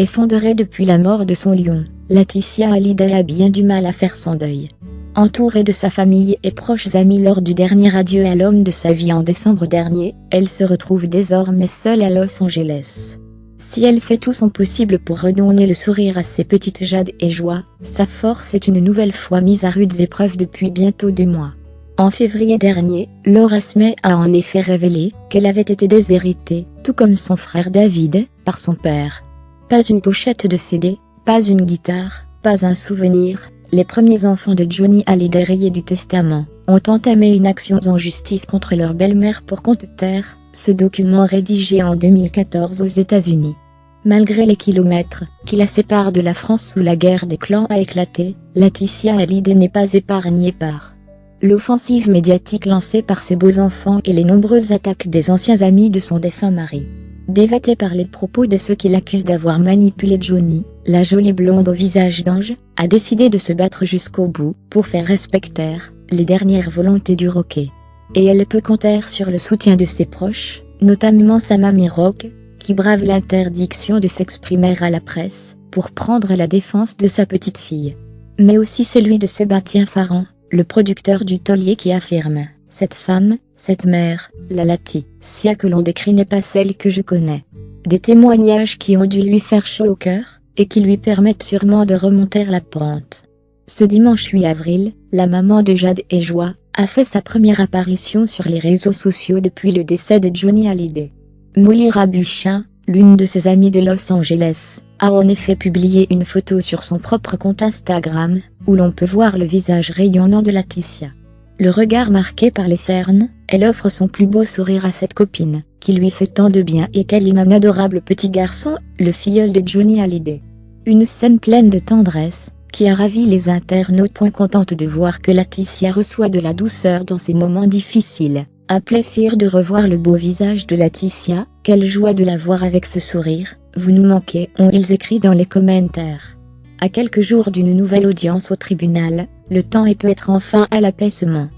Effondrée depuis la mort de son lion, Laetitia Hallyday a bien du mal à faire son deuil. Entourée de sa famille et proches amis lors du dernier adieu à l'homme de sa vie en décembre dernier, elle se retrouve désormais seule à Los Angeles. Si elle fait tout son possible pour redonner le sourire à ses petites Jade et Joie, sa force est une nouvelle fois mise à rudes épreuves depuis bientôt 2 mois. En février dernier, Laura Smith a en effet révélé qu'elle avait été déshéritée, tout comme son frère David, par son père. Pas une pochette de CD, pas une guitare, pas un souvenir. Les premiers enfants de Johnny Hallyday rayés du testament ont entamé une action en justice contre leur belle-mère pour compte terre, ce document rédigé en 2014 aux États-Unis. Malgré les kilomètres qui la séparent de la France où la guerre des clans a éclaté, Laetitia Hallyday n'est pas épargnée par l'offensive médiatique lancée par ses beaux enfants et les nombreuses attaques des anciens amis de son défunt mari. Dévastée par les propos de ceux qui l'accusent d'avoir manipulé Johnny, la jolie blonde au visage d'ange a décidé de se battre jusqu'au bout pour faire respecter les dernières volontés du rocker. Et elle peut compter sur le soutien de ses proches, notamment sa mamie Rock, qui brave l'interdiction de s'exprimer à la presse pour prendre la défense de sa petite fille. Mais aussi celui de Sébastien Farran, le producteur du taulier, qui affirme: cette femme, cette mère, la Laetitia que l'on décrit n'est pas celle que je connais. Des témoignages qui ont dû lui faire chaud au cœur, et qui lui permettent sûrement de remonter la pente. Ce dimanche 8 avril, la maman de Jade et Joie a fait sa première apparition sur les réseaux sociaux depuis le décès de Johnny Hallyday. Molly Rabuchin, l'une de ses amies de Los Angeles, a en effet publié une photo sur son propre compte Instagram, où l'on peut voir le visage rayonnant de Laetitia. Le regard marqué par les cernes, elle offre son plus beau sourire à cette copine, qui lui fait tant de bien et câline un adorable petit garçon, le filleul de Johnny Hallyday. Une scène pleine de tendresse, qui a ravi les internautes. Contente de voir que Laetitia reçoit de la douceur dans ces moments difficiles. Un plaisir de revoir le beau visage de Laetitia, quelle joie de la voir avec ce sourire, vous nous manquez, ont-ils écrit dans les commentaires. À quelques jours d'une nouvelle audience au tribunal, le temps est peut-être enfin à l'apaisement.